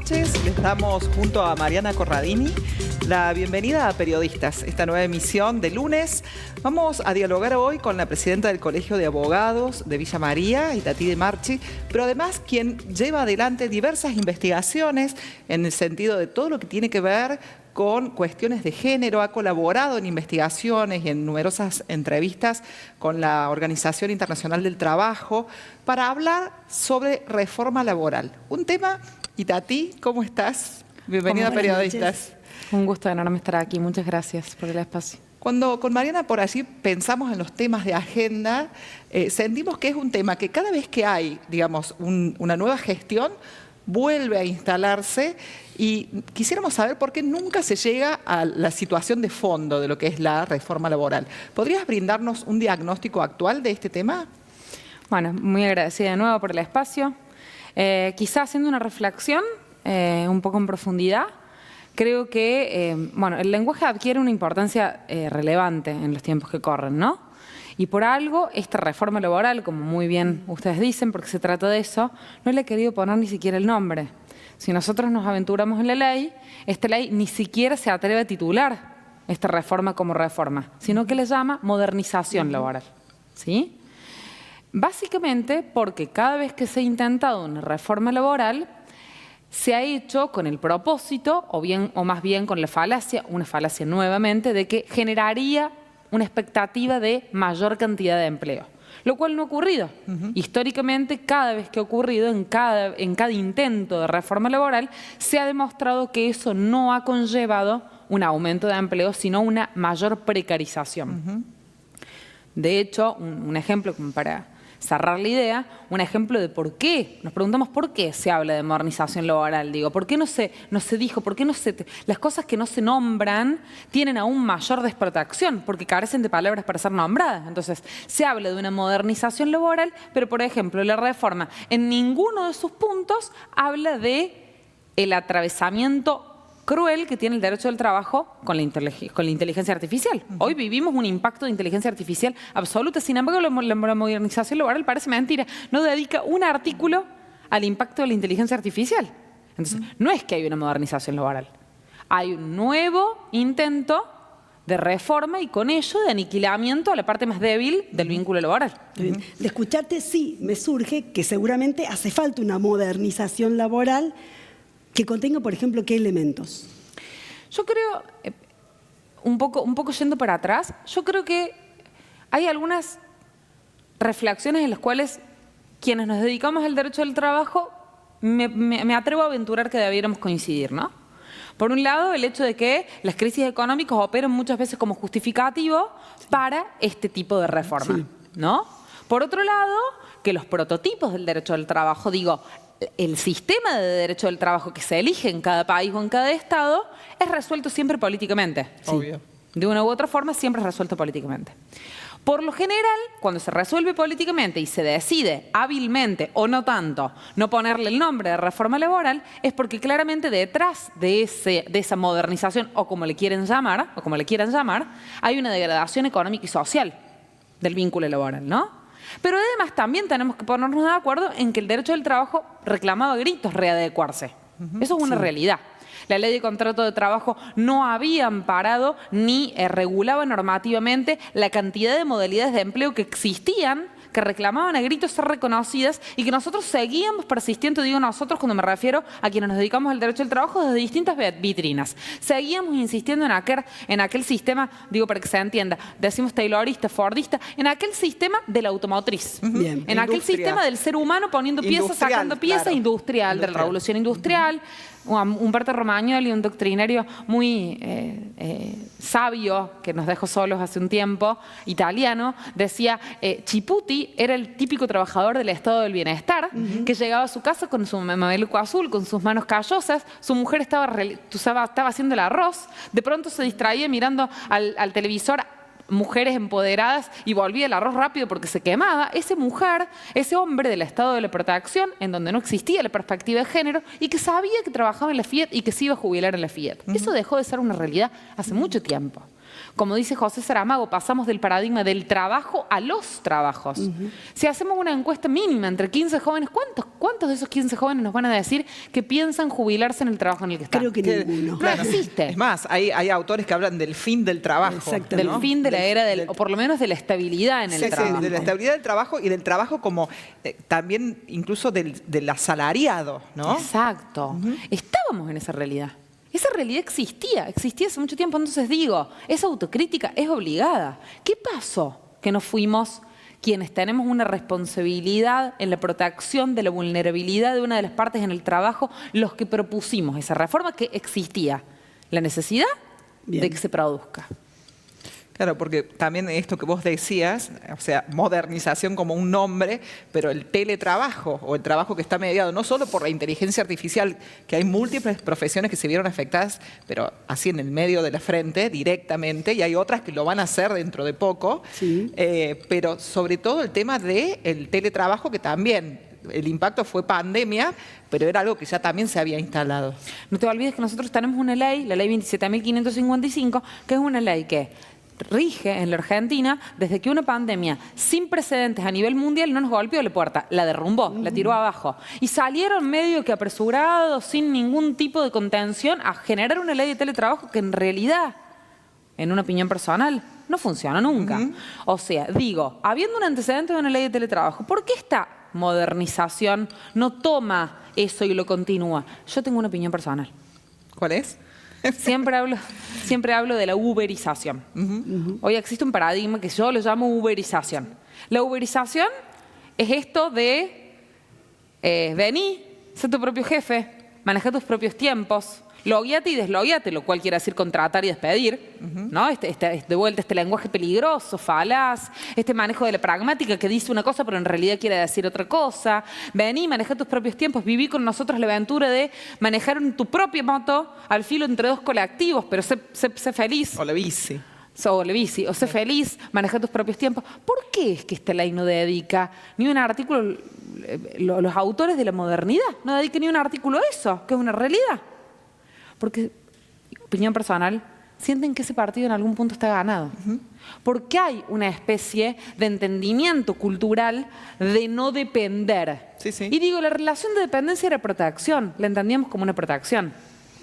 noches. Les damos junto a Mariana Corradini la bienvenida a Periodistas, esta nueva emisión de lunes. Vamos a dialogar hoy con la presidenta del Colegio de Abogados de Villa María, Itatí de Marchi, pero además quien lleva adelante diversas investigaciones en el sentido de todo lo que tiene que ver con cuestiones de género, ha colaborado en investigaciones y en numerosas entrevistas con la Organización Internacional del Trabajo para hablar sobre reforma laboral. Un tema, Itatí, ¿cómo estás? Bienvenida a Periodistas. Un gusto enorme estar aquí, muchas gracias por el espacio. Cuando con Mariana por allí pensamos en los temas de agenda, sentimos que es un tema que cada vez que hay, digamos, una nueva gestión, vuelve a instalarse y quisiéramos saber por qué nunca se llega a la situación de fondo de lo que es la reforma laboral. ¿Podrías brindarnos un diagnóstico actual de este tema? Bueno, muy agradecida de nuevo por el espacio. Quizá haciendo una reflexión un poco en profundidad, creo que el lenguaje adquiere una importancia relevante en los tiempos que corren, ¿no? Y por algo, esta reforma laboral, como muy bien ustedes dicen, porque se trata de eso, no le he querido poner ni siquiera el nombre. Si nosotros nos aventuramos en la ley, esta ley ni siquiera se atreve a titular esta reforma como reforma, sino que le llama modernización laboral, ¿sí? Básicamente porque cada vez que se ha intentado una reforma laboral, se ha hecho con el propósito, o más bien con la falacia, una falacia nuevamente, de que generaría una expectativa de mayor cantidad de empleo, lo cual no ha ocurrido. Históricamente, cada vez que ha ocurrido, en cada intento de reforma laboral, se ha demostrado que eso no ha conllevado un aumento de empleo, sino una mayor precarización. De hecho, un ejemplo como para cerrar la idea, un ejemplo de por qué, nos preguntamos por qué se habla de modernización laboral, digo, por qué no se dijo, por qué las cosas que no se nombran tienen aún mayor desprotección, porque carecen de palabras para ser nombradas. Entonces, se habla de una modernización laboral, pero por ejemplo, la reforma en ninguno de sus puntos habla de el atravesamiento cruel que tiene el derecho del trabajo con la inteligencia artificial. Hoy vivimos un impacto de inteligencia artificial absoluto. Sin embargo, la modernización laboral parece mentira. No dedica un artículo al impacto de la inteligencia artificial. Entonces, no es que hay una modernización laboral. Hay un nuevo intento de reforma y con ello de aniquilamiento a la parte más débil del vínculo laboral. Bien. De escucharte, sí, me surge que seguramente hace falta una modernización laboral que contenga, por ejemplo, ¿qué elementos? Yo creo, un poco yendo para atrás, yo creo que hay algunas reflexiones en las cuales quienes nos dedicamos al derecho del trabajo, me atrevo a aventurar que debiéramos coincidir, ¿no? Por un lado, el hecho de que las crisis económicas operan muchas veces como justificativo para este tipo de reforma, ¿no? Por otro lado, que los prototipos del derecho del trabajo, digo, el sistema de derecho del trabajo que se elige en cada país o en cada estado es resuelto siempre políticamente. Obvio. De una u otra forma siempre es resuelto políticamente. Por lo general, cuando se resuelve políticamente y se decide hábilmente o no tanto no ponerle el nombre de reforma laboral, es porque claramente detrás de esa modernización o como le quieran llamar, hay una degradación económica y social del vínculo laboral, ¿no? Pero además también tenemos que ponernos de acuerdo en que el derecho del trabajo reclamaba a gritos readecuarse. Eso es una realidad. La ley de contrato de trabajo no había amparado ni regulaba normativamente la cantidad de modalidades de empleo que existían, que reclamaban a gritos ser reconocidas y que nosotros seguíamos persistiendo, digo nosotros cuando me refiero a quienes nos dedicamos al derecho del trabajo desde distintas vitrinas. Seguíamos insistiendo en aquel sistema, digo para que se entienda, decimos taylorista, fordista, en aquel sistema de la automotriz. Bien. En aquel sistema del ser humano poniendo piezas, sacando piezas, claro. Industrial, de la revolución industrial. Umberto Romagnoli, un doctrinario muy sabio que nos dejó solos hace un tiempo, italiano, decía, Chiputi era el típico trabajador del estado del bienestar, que llegaba a su casa con su mameluco azul, con sus manos callosas, su mujer estaba haciendo el arroz, de pronto se distraía mirando al televisor, mujeres empoderadas y volvía el arroz rápido porque se quemaba. Ese hombre del estado de la protección, en donde no existía la perspectiva de género y que sabía que trabajaba en la Fiat y que se iba a jubilar en la Fiat. Eso dejó de ser una realidad hace mucho tiempo. Como dice José Saramago, pasamos del paradigma del trabajo a los trabajos. Si hacemos una encuesta mínima entre 15 jóvenes, ¿cuántos de esos 15 jóvenes nos van a decir que piensan jubilarse en el trabajo en el que están? Creo que ninguno. No existe. Es más, hay autores que hablan del fin del trabajo. Exacto. Del ¿no? fin de la era o por lo menos de la estabilidad en el Sí, trabajo. de la estabilidad del trabajo y del trabajo como también incluso del asalariado, ¿no? Exacto. Estábamos en esa realidad. Esa realidad existía hace mucho tiempo. Entonces digo, esa autocrítica es obligada. ¿Qué pasó que no fuimos quienes tenemos una responsabilidad en la protección de la vulnerabilidad de una de las partes en el trabajo, los que propusimos esa reforma que existía? La necesidad de que se produzca. Claro, porque también esto que vos decías, o sea, modernización como un nombre, pero el teletrabajo o el trabajo que está mediado no solo por la inteligencia artificial, que hay múltiples profesiones que se vieron afectadas, pero así en el medio de la frente directamente, y hay otras que lo van a hacer dentro de poco, Sí. Pero sobre todo el tema del teletrabajo, que también el impacto fue pandemia, pero era algo que ya también se había instalado. No te olvides que nosotros tenemos una ley, la ley 27.555, que es una ley que rige en la Argentina desde que una pandemia sin precedentes a nivel mundial no nos golpeó la puerta, la derrumbó, la tiró abajo. Y salieron medio que apresurados, sin ningún tipo de contención, a generar una ley de teletrabajo que en realidad, en una opinión personal, no funciona nunca. O sea, digo, habiendo un antecedente de una ley de teletrabajo, ¿por qué esta modernización no toma eso y lo continúa? Yo tengo una opinión personal. ¿Cuál es? Siempre hablo de la uberización. Hoy existe un paradigma que yo lo llamo uberización. La uberización es esto de vení, sé tu propio jefe, maneja tus propios tiempos, logueate y deslogueate, lo cual quiere decir contratar y despedir, ¿no? De vuelta este lenguaje peligroso, falaz, este manejo de la pragmática que dice una cosa pero en realidad quiere decir otra cosa. Vení, maneja tus propios tiempos, viví con nosotros la aventura de manejar en tu propia moto al filo entre dos colectivos, pero sé feliz. O la bici. O sé feliz, maneja tus propios tiempos. ¿Por qué es que esta ley no dedica ni un artículo, los autores de la modernidad no dedican ni un artículo a eso, que es una realidad? Porque, opinión personal, sienten que ese partido en algún punto está ganado. Porque hay una especie de entendimiento cultural de no depender. Sí, sí. Y digo, la relación de dependencia era protección, la entendíamos como una protección,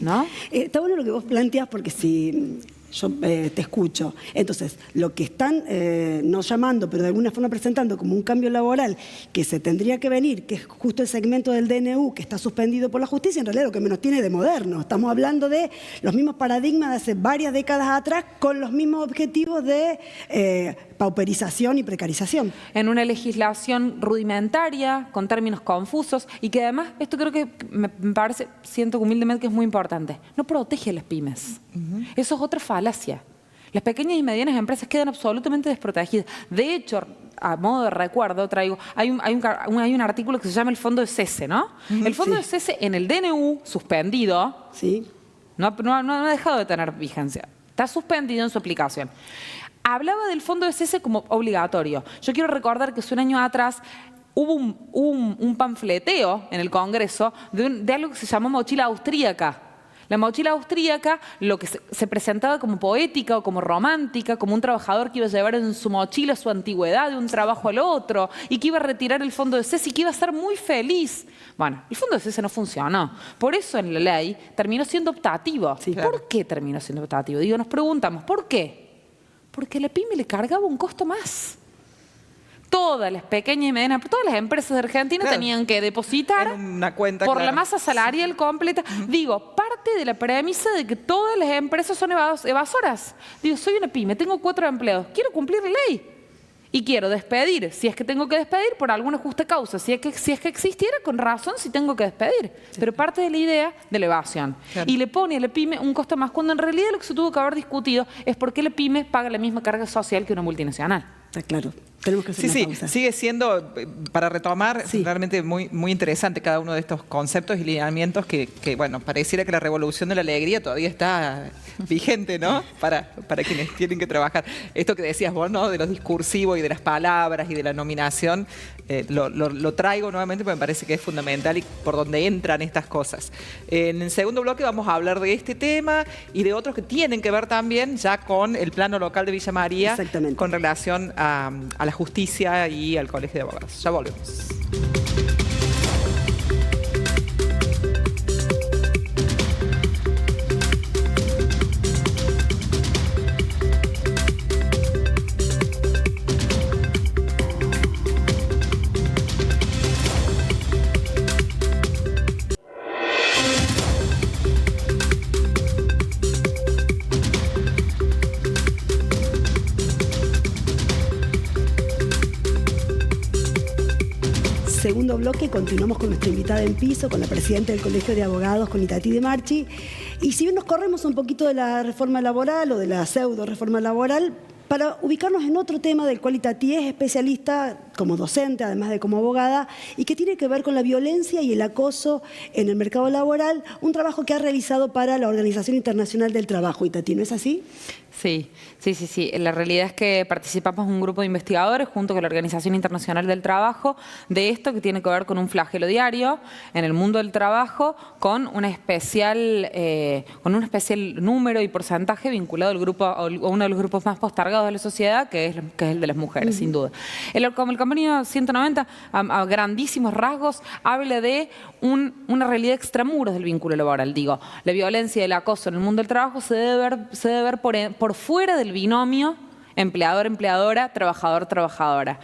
¿no? Está bueno lo que vos planteas porque si yo te escucho. Entonces, lo que están no llamando, pero de alguna forma presentando como un cambio laboral que se tendría que venir, que es justo el segmento del DNU que está suspendido por la justicia, en realidad lo que menos tiene de moderno. Estamos hablando de los mismos paradigmas de hace varias décadas atrás con los mismos objetivos de pauperización y precarización. En una legislación rudimentaria, con términos confusos, y que además, esto creo que me parece, siento humildemente que es muy importante, no protege a las pymes. Eso es otra falacia. Las pequeñas y medianas empresas quedan absolutamente desprotegidas. De hecho, a modo de recuerdo, traigo, hay un artículo que se llama el Fondo de Cese, ¿no? El Fondo de Cese en el DNU, suspendido, Sí. no ha dejado de tener vigencia. Está suspendido en su aplicación. Hablaba del Fondo de Cese como obligatorio. Yo quiero recordar que hace un año atrás hubo un panfleteo en el Congreso de algo que se llamó mochila austríaca. La mochila austríaca, lo que se presentaba como poética o como romántica, como un trabajador que iba a llevar en su mochila su antigüedad de un trabajo al otro y que iba a retirar el fondo de cese y que iba a estar muy feliz. Bueno, el fondo de cese no funcionó. Por eso en la ley terminó siendo optativo. Sí, claro. ¿Por qué terminó siendo optativo? Digo, nos preguntamos, ¿por qué? Porque a la pyme le cargaba un costo más. Todas las pequeñas y medianas, todas las empresas de Argentina Claro. tenían que depositar En una cuenta, por claro. la masa salarial completa. Digo, parte de la premisa de que todas las empresas son evasoras. Digo, soy una pyme, tengo 4 empleados, quiero cumplir la ley. Y quiero despedir, si es que tengo que despedir, por alguna justa causa. Si es que existiera, con razón, si tengo que despedir. Pero parte de la idea de la evasión. Claro. Y le pone a la pyme un costo más, cuando en realidad lo que se tuvo que haber discutido es por qué la pyme paga la misma carga social que una multinacional. Está claro. Tenemos que hacer una pausa. Sigue siendo, para retomar, realmente muy, muy interesante cada uno de estos conceptos y lineamientos que, bueno, pareciera que la revolución de la alegría todavía está vigente, ¿no? Para quienes tienen que trabajar. Esto que decías vos, ¿no? De los discursivos y de las palabras y de la nominación, lo traigo nuevamente porque me parece que es fundamental y por donde entran estas cosas. En el segundo bloque vamos a hablar de este tema y de otros que tienen que ver también ya con el plano local de Villa María, con relación a la justicia y al Colegio de Abogados. Ya volvemos. Segundo bloque, continuamos con nuestra invitada en piso, con la presidenta del Colegio de Abogados, con Itatí de Marchi. Y si bien nos corremos un poquito de la reforma laboral o de la pseudo reforma laboral, para ubicarnos en otro tema del cual Itatí es especialista como docente, además de como abogada, y que tiene que ver con la violencia y el acoso en el mercado laboral, un trabajo que ha realizado para la Organización Internacional del Trabajo. Itatí, ¿no es así? Sí. La realidad es que participamos en un grupo de investigadores junto con la Organización Internacional del Trabajo de esto que tiene que ver con un flagelo diario en el mundo del trabajo con un especial número y porcentaje vinculado al grupo, a uno de los grupos más postergados de la sociedad, que es el de las mujeres, sin duda. El convenio 190, a grandísimos rasgos, habla de una realidad extramuros del vínculo laboral. Digo, la violencia y el acoso en el mundo del trabajo se debe ver por fuera del binomio empleador-empleadora, trabajador-trabajadora.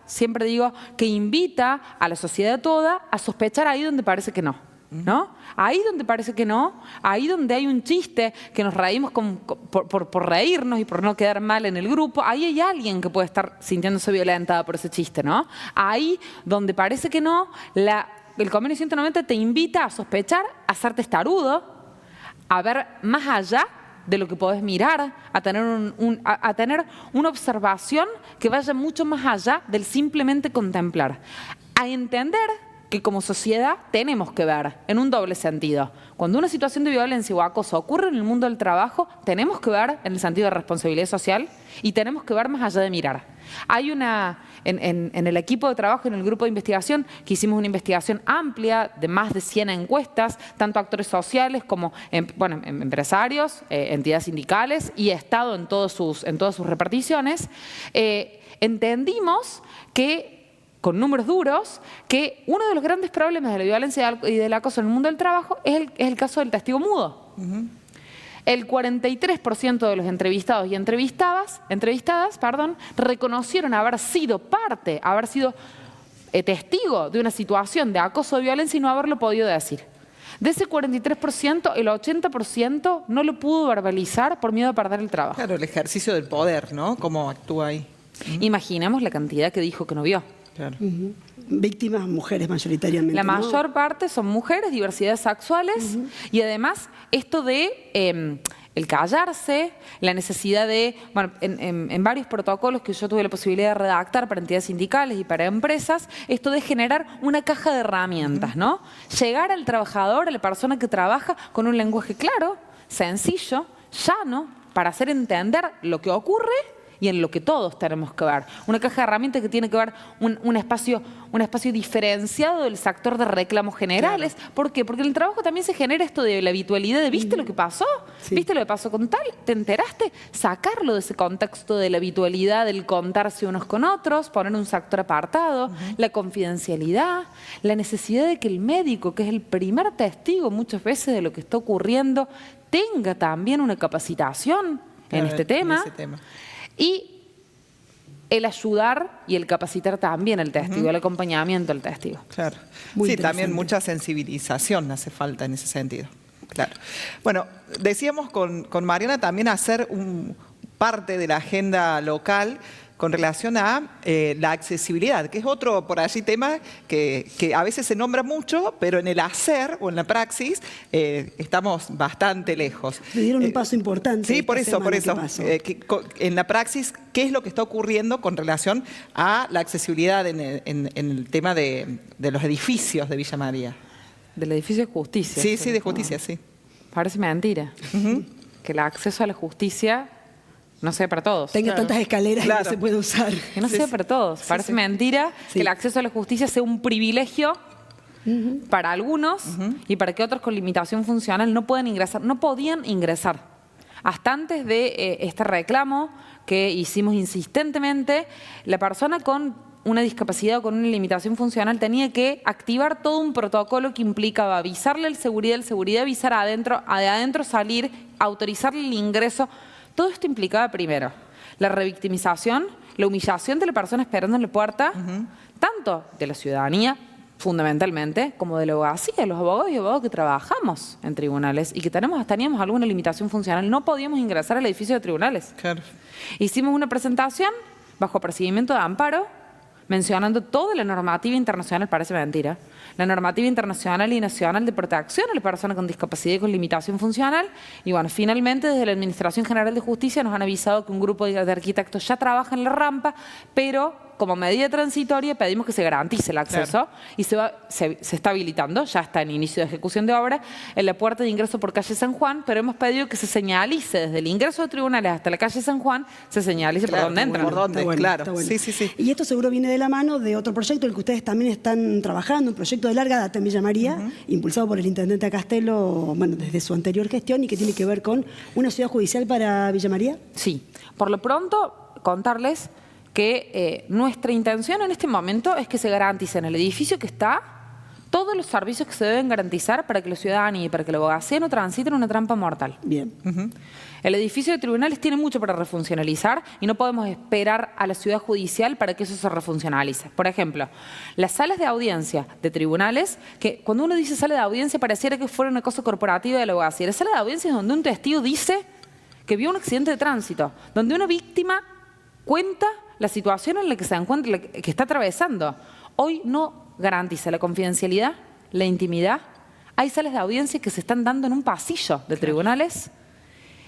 Siempre digo, que invita a la sociedad toda a sospechar ahí donde parece que no. ¿No? Ahí donde parece que no, ahí donde hay un chiste que nos reímos por reírnos y por no quedar mal en el grupo, ahí hay alguien que puede estar sintiéndose violentada por ese chiste, ¿no? Ahí donde parece que no, el convenio 190 te invita a sospechar, a ser testarudo, a ver más allá de lo que podés mirar, a tener una observación que vaya mucho más allá del simplemente contemplar, a entender que como sociedad tenemos que ver en un doble sentido. Cuando una situación de violencia o acoso ocurre en el mundo del trabajo, tenemos que ver en el sentido de responsabilidad social y tenemos que ver más allá de mirar. Hay en el equipo de trabajo, en el grupo de investigación, que hicimos una investigación amplia de más de 100 encuestas, tanto actores sociales como empresarios, entidades sindicales y Estado en todas sus reparticiones, entendimos que con números duros, que uno de los grandes problemas de la violencia y del acoso en el mundo del trabajo es el caso del testigo mudo. El 43% de los entrevistados y entrevistadas, reconocieron haber sido testigo de una situación de acoso o violencia y no haberlo podido decir. De ese 43%, el 80% no lo pudo verbalizar por miedo a perder el trabajo. Claro, el ejercicio del poder, ¿no? ¿Cómo actúa ahí? Imaginemos la cantidad que dijo que no vio. Claro. Víctimas, mujeres mayoritariamente. La mayor parte son mujeres, diversidades sexuales y además esto de el callarse, la necesidad de, en varios protocolos que yo tuve la posibilidad de redactar para entidades sindicales y para empresas, esto de generar una caja de herramientas, ¿no? Llegar al trabajador, a la persona que trabaja con un lenguaje claro, sencillo, llano, para hacer entender lo que ocurre y en lo que todos tenemos que ver. Una caja de herramientas que tiene que ver un espacio diferenciado del sector de reclamos generales. Claro. ¿Por qué? Porque en el trabajo también se genera esto de la habitualidad de ¿viste lo que pasó? Sí. ¿Viste lo que pasó con tal? ¿Te enteraste? Sacarlo de ese contexto de la habitualidad, del contarse unos con otros, poner un sector apartado, la confidencialidad, la necesidad de que el médico, que es el primer testigo muchas veces de lo que está ocurriendo, tenga también una capacitación en este tema. Y el ayudar y el capacitar también al testigo, el acompañamiento al testigo. Claro. Sí, también mucha sensibilización hace falta en ese sentido. Claro. Bueno, decíamos con Mariana también hacer parte de la agenda local con relación a la accesibilidad, que es otro por allí tema que a veces se nombra mucho, pero en el hacer o en la praxis estamos bastante lejos. Le dieron un paso importante. Sí, por eso. En la praxis, ¿qué es lo que está ocurriendo con relación a la accesibilidad en el tema de los edificios de Villa María? Del edificio de justicia. Sí, de justicia, sí. Parece mentira. Que el acceso a la justicia no sea para todos. Tenga tantas escaleras que no se puede usar. Que no sea para todos. Parece mentira que el acceso a la justicia sea un privilegio para algunos y para que otros con limitación funcional no puedan ingresar, no podían ingresar. Hasta antes de este reclamo que hicimos insistentemente, la persona con una discapacidad o con una limitación funcional tenía que activar todo un protocolo que implicaba avisarle al seguridad, avisar de adentro salir, autorizarle el ingreso. Todo esto implicaba primero la revictimización, la humillación de la persona esperando en la puerta, tanto de la ciudadanía, fundamentalmente, como de la abogacía, los abogados y abogados que trabajamos en tribunales y que teníamos alguna limitación funcional, no podíamos ingresar al edificio de tribunales. Claro. Hicimos una presentación bajo procedimiento de amparo, mencionando toda la normativa internacional, parece mentira, la normativa internacional y nacional de protección a la persona con discapacidad y con limitación funcional. Y bueno, finalmente desde la Administración General de Justicia nos han avisado que un grupo de arquitectos ya trabaja en la rampa, pero como medida transitoria pedimos que se garantice el acceso y se está habilitando, ya está en inicio de ejecución de obra, en la puerta de ingreso por calle San Juan, pero hemos pedido que se señalice desde el ingreso de tribunales hasta la calle San Juan, se señalice por dónde entran. Por dónde, claro. Bueno. Sí. Y esto seguro viene de la mano de otro proyecto, el que ustedes también están trabajando, un proyecto de larga data en Villa María, impulsado por el intendente Castelo, bueno, desde su anterior gestión, y que tiene que ver con una ciudad judicial para Villa María. Sí, por lo pronto contarles que nuestra intención en este momento es que se garantice en el edificio que está todos los servicios que se deben garantizar para que la ciudadanía y para que la abogacía no transiten una trampa mortal. Bien. El edificio de tribunales tiene mucho para refuncionalizar y no podemos esperar a la ciudad judicial para que eso se refuncionalice. Por ejemplo, las salas de audiencia de tribunales, que cuando uno dice sala de audiencia pareciera que fuera una cosa corporativa de la abogacía. La sala de audiencia es donde un testigo dice que vio un accidente de tránsito, donde una víctima cuenta la situación en la que se encuentra, que está atravesando. Hoy no garantiza la confidencialidad, la intimidad. Hay salas de audiencia que se están dando en un pasillo de tribunales.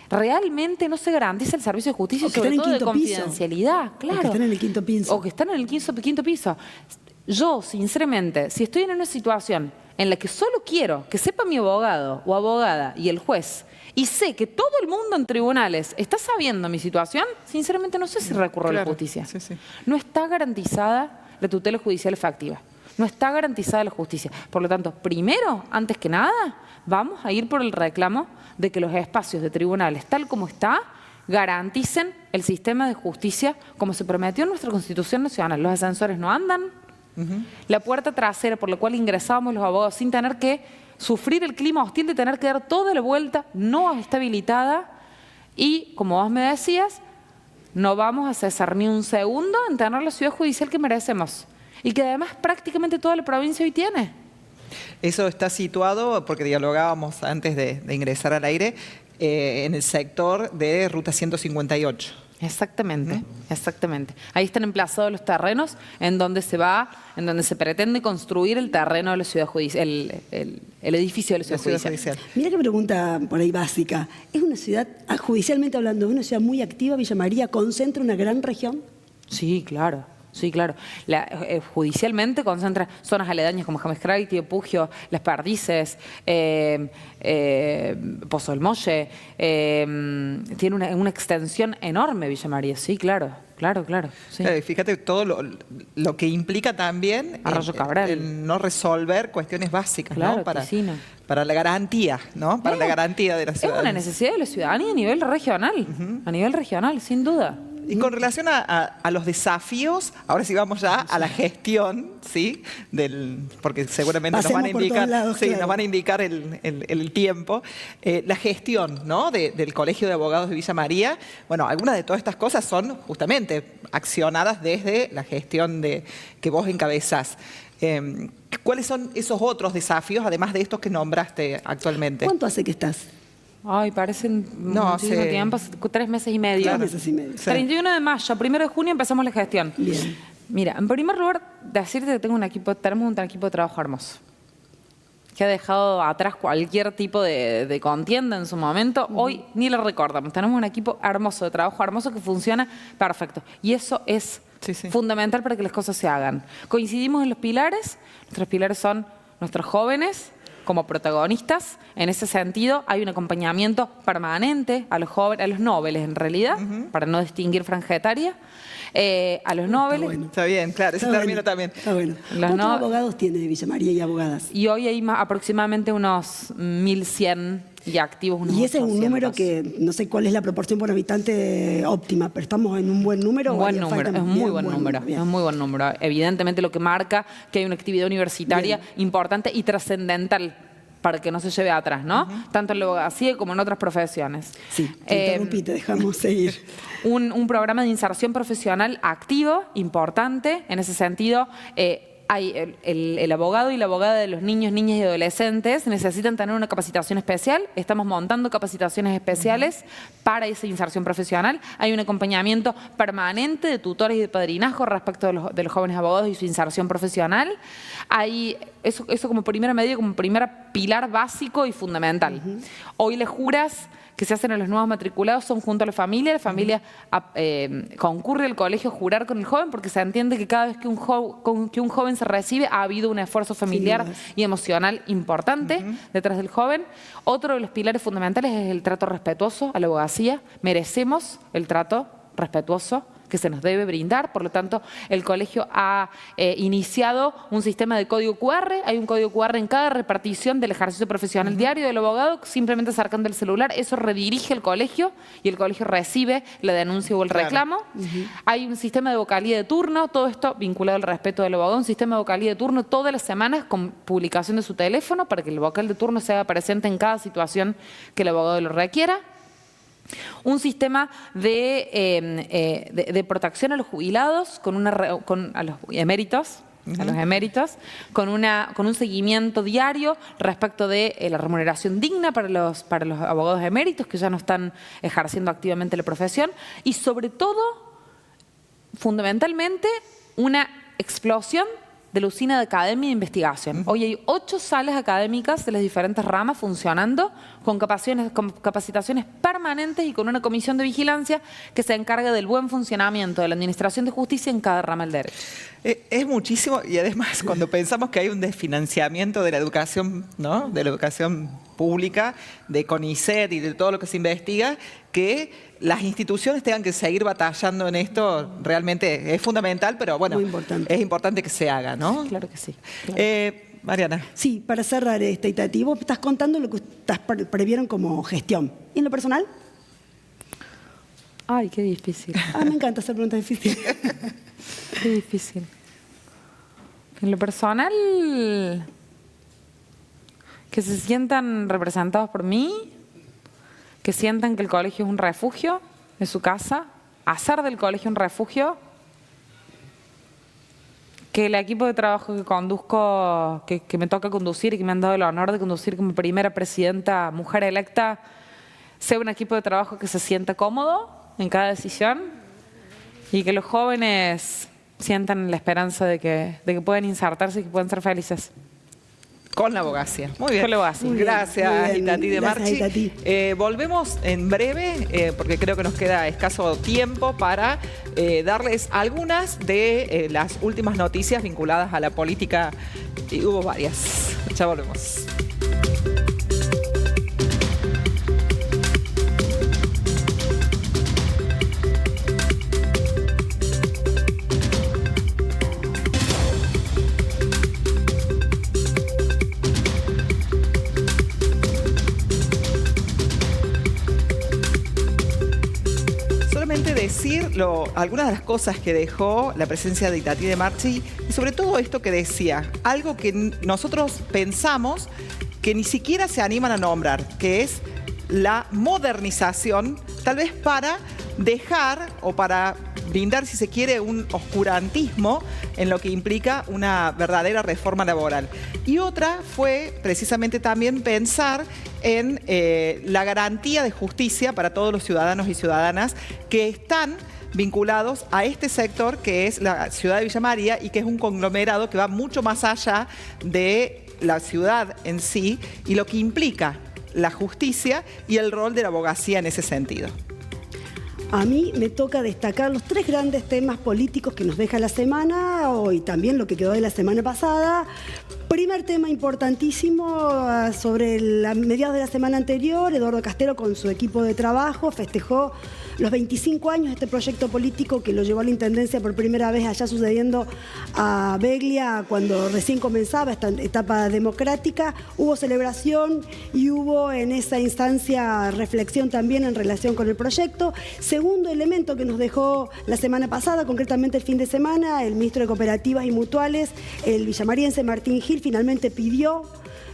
Realmente no se garantiza el servicio de justicia, sobre todo de confidencialidad. Claro. O que están en el quinto piso. O que están en el quinto piso. Yo, sinceramente, si estoy en una situación en la que solo quiero que sepa mi abogado o abogada y el juez, y sé que todo el mundo en tribunales está sabiendo mi situación, sinceramente no sé si recurro a la justicia. No está garantizada la tutela judicial efectiva. No está garantizada la justicia. Por lo tanto, primero, antes que nada, vamos a ir por el reclamo de que los espacios de tribunales, tal como está, garanticen el sistema de justicia como se prometió en nuestra Constitución Nacional. Los ascensores no andan. La puerta trasera por la cual ingresábamos los abogados sin tener que sufrir el clima hostil de tener que dar toda la vuelta, no está habilitada y, como vos me decías, no vamos a cesar ni un segundo en tener la ciudad judicial que merecemos y que además prácticamente toda la provincia hoy tiene. Eso está situado, porque dialogábamos antes de ingresar al aire, en el sector de Ruta 158. Exactamente, exactamente. Ahí están emplazados los terrenos en donde se pretende construir el terreno de la ciudad judicial, el edificio de la ciudad judicial. Mira qué pregunta por ahí básica. ¿Es una ciudad, judicialmente hablando, una ciudad muy activa, Villa María, concentra una gran región? Sí, claro. Sí, claro. Judicialmente concentra zonas aledañas como James Craig, Pugio, Las Perdices, Pozo del Molle. Tiene una extensión enorme Villa María, sí, claro. Sí. Fíjate todo lo que implica también Arroyo Cabral. el no resolver cuestiones básicas, claro, ¿no? Para la garantía, ¿no? Para la garantía de la ciudadanía. Es una necesidad de la ciudadanía a nivel regional, a nivel regional, sin duda. Y con relación a los desafíos, ahora sí vamos ya a la gestión, ¿sí? Porque seguramente nos van a indicar, nos van a indicar el tiempo. La gestión, ¿no? Del Colegio de Abogados de Villa María. Bueno, algunas de todas estas cosas son justamente accionadas desde la gestión que vos encabezás. ¿Cuáles son esos otros desafíos, además de estos que nombraste actualmente? ¿Cuánto hace que estás? Ay, parecen muchísimo tiempo, 3 meses y medio. 3 meses y medio. 31 de mayo, 1 de junio empezamos la gestión. Bien. Mira, en primer lugar, decirte que tenemos un equipo de trabajo hermoso, que ha dejado atrás cualquier tipo de contienda en su momento. Hoy ni lo recordamos. Tenemos un equipo hermoso, de trabajo hermoso, que funciona perfecto. Y eso es fundamental para que las cosas se hagan. Coincidimos en los pilares. Nuestros pilares son nuestros jóvenes como protagonistas. En ese sentido, hay un acompañamiento permanente a los jóvenes, a los nobles en realidad, para no distinguir franja etaria, a los nobles. Está bien, claro, ese término también. Está bueno. ¿Cuántos abogados tiene Villa María y abogadas? Y hoy hay aproximadamente unos 1.100 y activos unos 800. Y ese es un número que no sé cuál es la proporción por habitante óptima, pero estamos en un buen número. Un buen número, es un muy buen número. Es un muy buen número. Evidentemente lo que marca que hay una actividad universitaria importante y trascendental para que no se lleve atrás, ¿no? Tanto en la abogacía como en otras profesiones. Sí, te interrumpí, te dejamos seguir. Un programa de inserción profesional activo, importante. En ese sentido, hay el abogado y la abogada de los niños, niñas y adolescentes necesitan tener una capacitación especial. Estamos montando capacitaciones especiales para esa inserción profesional. Hay un acompañamiento permanente de tutores y de padrinazgo respecto de los jóvenes abogados y su inserción profesional. Hay eso como primera medida, como primer pilar básico y fundamental. Hoy las juras que se hacen a los nuevos matriculados son junto a la familia concurre al colegio a jurar con el joven, porque se entiende que cada vez que un joven se recibe ha habido un esfuerzo familiar y emocional importante detrás del joven. Otro de los pilares fundamentales es el trato respetuoso a la abogacía. Merecemos el trato respetuoso que se nos debe brindar. Por lo tanto, el colegio ha iniciado un sistema de código QR. Hay un código QR en cada repartición del ejercicio profesional diario del abogado, simplemente acercando el celular. Eso redirige el colegio y el colegio recibe la denuncia o el reclamo. Hay un sistema de vocalía de turno, todo esto vinculado al respeto del abogado, un sistema de vocalía de turno todas las semanas con publicación de su teléfono para que el vocal de turno sea presente en cada situación que el abogado lo requiera. Un sistema de protección a los jubilados, a los eméritos, con un seguimiento diario respecto de la remuneración digna para los abogados eméritos que ya no están ejerciendo activamente la profesión, y sobre todo, fundamentalmente, una explosión de la usina de academia e investigación. Hoy hay 8 salas académicas de las diferentes ramas funcionando con capacitaciones permanentes y con una comisión de vigilancia que se encarga del buen funcionamiento de la administración de justicia en cada rama del derecho. Es muchísimo, y además cuando pensamos que hay un desfinanciamiento de la educación, ¿no?, de la educación pública, de CONICET y de todo lo que se investiga, que las instituciones tengan que seguir batallando en esto, realmente es fundamental, pero bueno, es importante que se haga, ¿no? Claro que sí. Claro. Mariana. Sí, para cerrar y vos estás contando lo que previeron como gestión. ¿Y en lo personal? Ay, qué difícil. Me encanta hacer preguntas difíciles. Qué difícil. En lo personal, que se sientan representados por mí, que sientan que el colegio es un refugio, es su casa, hacer del colegio un refugio, que el equipo de trabajo que conduzco, que me toca conducir y que me han dado el honor de conducir como primera presidenta mujer electa, sea un equipo de trabajo que se sienta cómodo en cada decisión y que los jóvenes sientan la esperanza de que pueden insertarse y que pueden ser felices. Con la abogacía. Muy bien. Con la abogacía. Gracias, Itatí de Marchi. Itatí. Volvemos en breve, porque creo que nos queda escaso tiempo para darles algunas de las últimas noticias vinculadas a la política. Y hubo varias. Ya volvemos. Decir algunas de las cosas que dejó la presencia de Itatí de Marchi y sobre todo esto que decía, algo que nosotros pensamos que ni siquiera se animan a nombrar, que es la modernización, tal vez para dejar o para brindar, si se quiere, un oscurantismo en lo que implica una verdadera reforma laboral. Y otra fue precisamente también pensar en la garantía de justicia para todos los ciudadanos y ciudadanas que están vinculados a este sector que es la ciudad de Villa María y que es un conglomerado que va mucho más allá de la ciudad en sí y lo que implica la justicia y el rol de la abogacía en ese sentido. A mí me toca destacar los 3 grandes temas políticos que nos deja la semana y también lo que quedó de la semana pasada. Primer tema importantísimo, sobre mediados de la semana anterior, Eduardo Castelo con su equipo de trabajo festejó los 25 años de este proyecto político que lo llevó a la Intendencia por primera vez allá sucediendo a Beglia cuando recién comenzaba esta etapa democrática. Hubo celebración y hubo en esa instancia reflexión también en relación con el proyecto. Segundo elemento que nos dejó la semana pasada, concretamente el fin de semana, el ministro de Cooperativas y Mutuales, el villamariense Martín Gil, finalmente pidió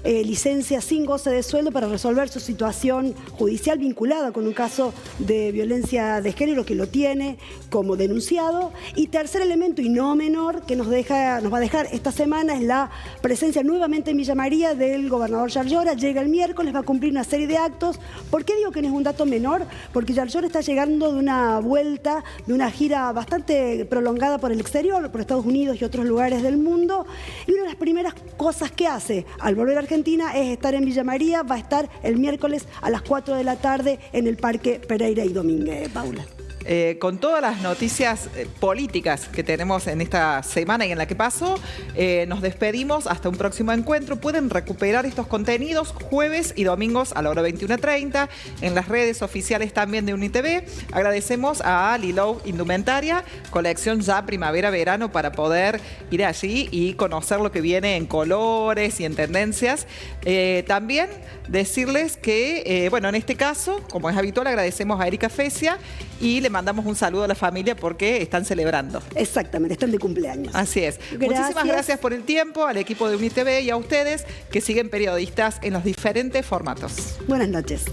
licencia sin goce de sueldo para resolver su situación judicial vinculada con un caso de violencia de género que lo tiene como denunciado. Y tercer elemento, y no menor, que nos va a dejar esta semana es la presencia nuevamente en Villa María del gobernador Yarlora. Llega el miércoles, va a cumplir una serie de actos. ¿Por qué digo que no es un dato menor? Porque Yarlora está llegando de una vuelta, de una gira bastante prolongada por el exterior, por Estados Unidos y otros lugares del mundo. Y una de las primeras cosas que hace al volver a Argentina es estar en Villa María. Va a estar el miércoles a las 4 de la tarde en el Parque Pereira y Domínguez. Paula. Con todas las noticias políticas que tenemos en esta semana y en la que pasó, nos despedimos hasta un próximo encuentro. Pueden recuperar estos contenidos jueves y domingos a la hora 21:30 en las redes oficiales también de UniTV. Agradecemos a Lilo Indumentaria, colección ya primavera-verano, para poder ir allí y conocer lo que viene en colores y en tendencias. También decirles que, bueno, en este caso, como es habitual, agradecemos a Erika Fecia y le mandamos un saludo a la familia porque están celebrando. Exactamente, están de cumpleaños. Así es. Gracias. Muchísimas gracias por el tiempo, al equipo de UniTV y a ustedes que siguen periodistas en los diferentes formatos. Buenas noches.